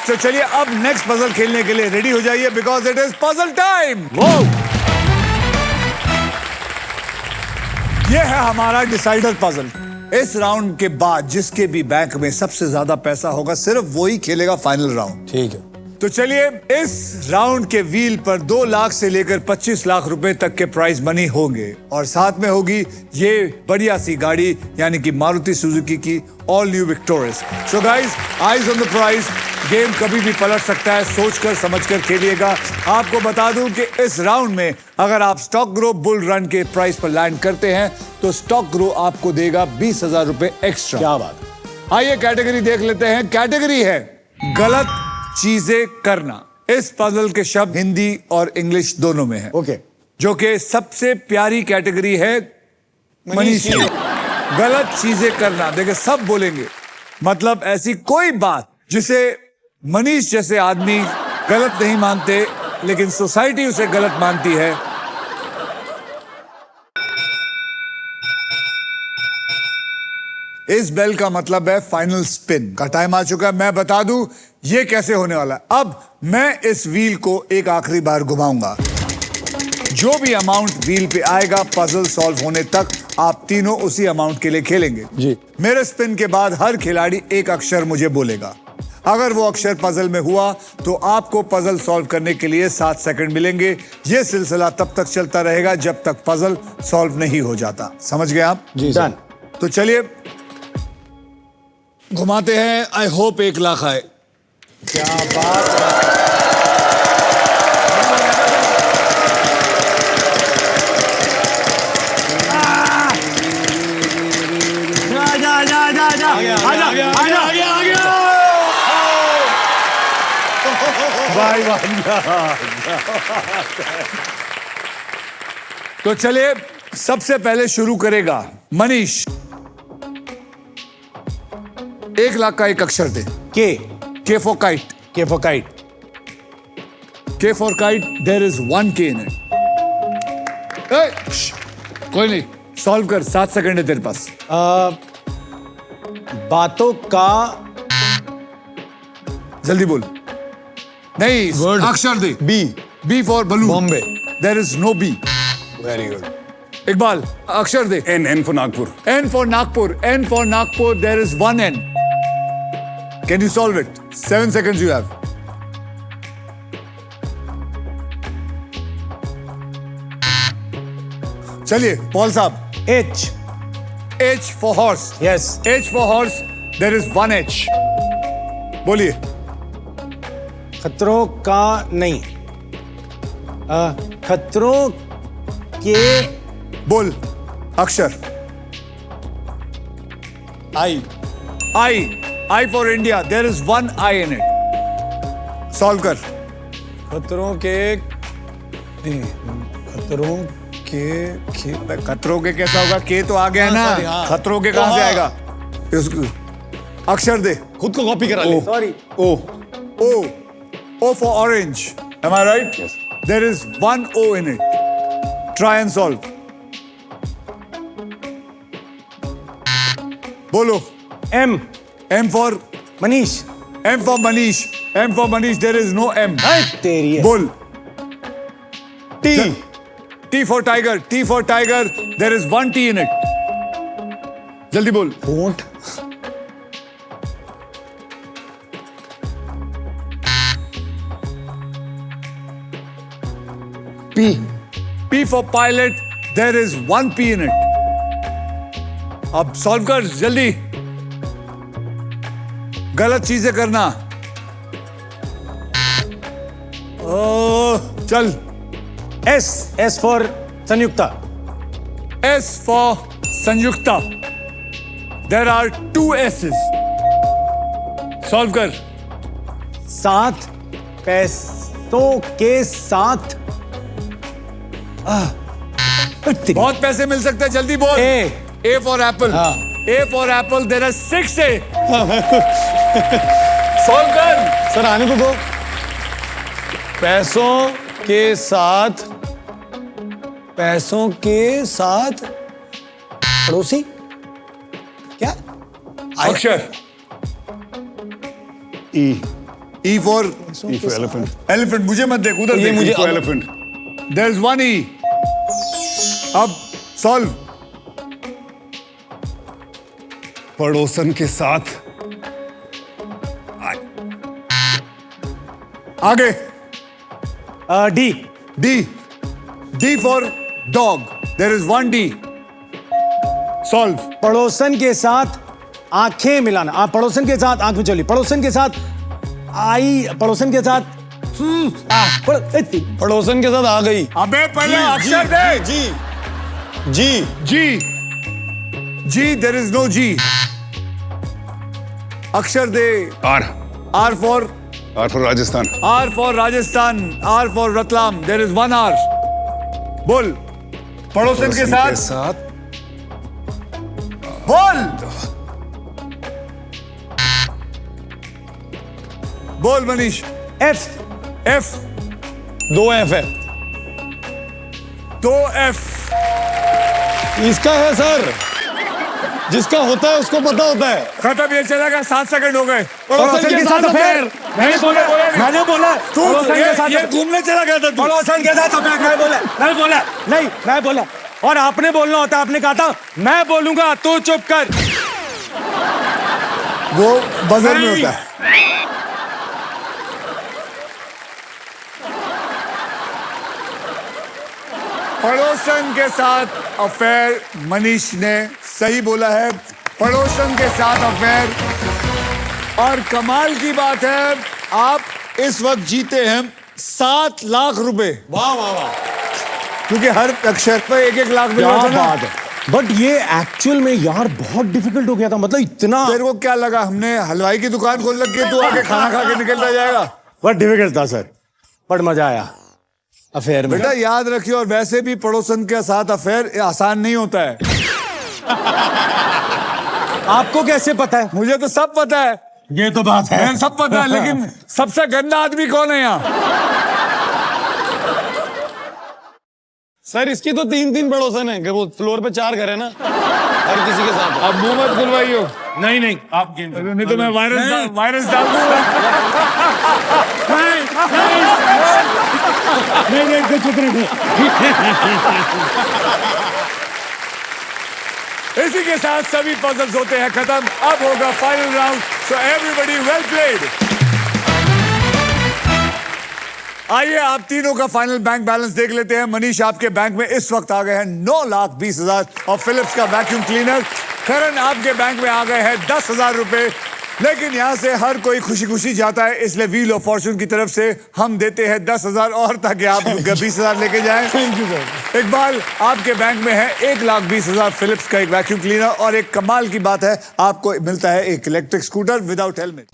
तो चलिए अब नेक्स्ट पजल खेलने के लिए रेडी हो जाइए because it is puzzle time. ये है हमारा डिसाइडर पजल। इस राउंड के बाद जिसके भी बैंक में सबसे ज्यादा पैसा होगा सिर्फ वही खेलेगा फाइनल राउंड। ठीक है। तो चलिए इस राउंड के व्हील पर 2 लाख से लेकर 25 लाख रुपए तक के प्राइज मनी होंगे और साथ में होगी ये बढ़िया सी गाड़ी यानी कि मारुति सुजुकी की all new victorious. So guys, eyes on the prize. Game कभी भी पलट सकता है, सोचकर समझकर खेलिएगा। आपको बता दूं कि इस राउंड में अगर आप स्टॉक ग्रो बुल रन के प्राइस पर लैंड करते हैं तो स्टॉक ग्रो आपको देगा 20,000 रुपए एक्स्ट्रा। क्या बात है। आइए कैटेगरी देख लेते हैं। कैटेगरी है गलत चीजें करना। इस पजल के शब्द हिंदी और इंग्लिश दोनों में है। ओके। जो कि सबसे प्यारी कैटेगरी है मनीष की। गलत चीजें करना, देखिए सब बोलेंगे, मतलब ऐसी कोई बात जिसे मनीष जैसे आदमी गलत नहीं मानते लेकिन सोसाइटी उसे गलत मानती है। इस बेल का मतलब है फाइनल स्पिन का टाइम आ चुका है। मैं बता दूं ये कैसे होने वाला है। अब मैं इस व्हील को एक आखिरी बार घुमाऊंगा। जो भी अमाउंट व्हील पे आएगा पजल सॉल्व होने तक आप तीनों उसी अमाउंट के लिए खेलेंगे जी। मेरे स्पिन के बाद हर खिलाड़ी एक अक्षर मुझे बोलेगा। अगर वो अक्षर पजल में हुआ तो आपको पजल सॉल्व करने के लिए 7 सेकंड मिलेंगे। ये सिलसिला तब तक चलता रहेगा जब तक पजल सॉल्व नहीं हो जाता। समझ गए आप? जी डन। तो चलिए घुमाते हैं। आई होप 1 लाख आए। क्या बात है। भाई तो चलिए सबसे पहले शुरू करेगा मनीष। 1 लाख का एक अक्षर दे। के फॉर काइट। के for kite. K for kite, there is 1 K in it. कोई नहीं, सॉल्व कर। 7 सेकंड है तेरे पास। बातों का जल्दी बोल। नहीं, Word. अक्षर दे। B. B for balloon. Bombay. There is no B. Very good. Iqbal अक्षर दे। N for Nagpur. N for Nagpur. N for Nagpur, there is 1 N. Can you solve it? 7 seconds you have. चलिए पॉल साहब। H. H for horse. Yes. H for horse, there is 1 H. बोलिए। खतरों का नहीं। खतरों के। बोल अक्षर। आई। I for India, there is 1 I in it. Solve कर। खतरों के। खतरों के। खतरों के कैसा होगा? के तो आ गया ना। sorry, हाँ। खतरों के कहां से आएगा? अक्षर दे। खुद को कॉपी करा ले। Sorry. O. O for orange. Am I right? Yes. There is 1 O in it. Try and solve. बोलो। M. M for Manish. M for Manish. M for Manish. There is no M. तेरी है। बोल। T. T for tiger. T for tiger. There is 1 T in it. जल्दी बोल। ऊंट। P. P for pilot. There is 1 P in it. अब solve कर जल्दी। गलत चीजें करना। चल। S. S for Sanyukta. S for Sanyukta. There are 2 S's. Solve कर। साथ। पैसों के साथ। बहुत पैसे मिल सकते हैं, जल्दी बोल। A for apple. हाँ। A for apple. There are 6 A. Solve कर। सर आने तो दो। पैसों के साथ। पैसों के साथ। पड़ोसी। क्या? अक्षर। E. E for elephant elephant. मुझे मत देख, उधर ये देख. मुझे elephant. There is one E. अब सॉल्व. पड़ोसन के साथ आगे. D D. D for dog. There is one D. Solve. पड़ोसन के साथ आंखें मिलाना. आप पड़ोसन के साथ आंख में चली. पड़ोसन के साथ आई. पड़ोसन के साथ पड़ोसन के साथ आ गई. अबे पहले अक्षर दे. जी जी G. G. There is no G. अक्षर दे. R R for Rajasthan. R for Rajasthan. R for Ratlam. There is one R. बोल. पड़ोसन के साथ बोल. बोल मनीष. एफ. F. 2 एफ है. 2 F. इसका है सर. जिसका होता है उसको पता होता है. खत्म. ये चलेगा. 7 सेकंड हो गए. पड़ोसन के साथ अफेयर. मैंने बोला. पड़ोसन के साथ ये घूमने चला गया था तू. पड़ोसन के साथ अफेयर. नहीं मैं बोला. और आपने बोलना होता. आपने कहा था मैं बोलूंगा तू चुप कर. वो बजर में होता है. पड़ोसन के साथ अफेयर. मनीष ने सही बोला है. पड़ोसन के साथ अफेयर. और कमाल की बात है, आप इस वक्त जीते हैं 7 लाख रुपए. वाह वाह वाह. क्योंकि हर अक्षर पर 1-1 लाख मिल रहा था ना. बात है. बट ये एक्चुअल में यार बहुत डिफिकल्ट हो गया था. मतलब इतना तेरे को क्या लगा हमने हलवाई की दुकान खोल रखी है, तू आके खाना खा के निकलता जाएगा? बहुत डिफिकल्ट था सर. बट मजा आया अफेयर में. बेटा याद रखिए, और वैसे भी पड़ोसन के साथ अफेयर आसान नहीं होता है. आपको कैसे पता है? मुझे तो सब पता है. ये तो बात है. मुझे सब पता है, लेकिन सबसे गंदा आदमी कौन है यहाँ? सर इसकी तो 3 पड़ोसन है. वो फ्लोर पे 4 घर है ना, हर किसी के साथ. अब मुंह मत खुलवाइयो. नहीं आप नहीं तो मैं वायरस डाल दूंगा. नहीं चुप रहिए. इसी के साथ सभी पजल्स होते हैं खत्म. अब होगा final round. So everybody well played. आइए आप तीनों का फाइनल बैंक बैलेंस देख लेते हैं. मनीष, आपके बैंक में इस वक्त आ गए हैं 9,20,000 और फिलिप्स का वैक्यूम क्लीनर. करण, आपके बैंक में आ गए हैं 10,000 रुपए. लेकिन यहाँ से हर कोई खुशी खुशी जाता है, इसलिए व्हील ऑफ फॉर्चून की तरफ से हम देते हैं 10,000 और, ताकि आप 20,000 लेके जाएं. Thank you sir. इकबाल, आपके बैंक में है 1,20,000 फिलिप्स का एक वैक्यूम क्लीनर. और एक कमाल की बात है, आपको मिलता है एक इलेक्ट्रिक स्कूटर विदाउट हेलमेट.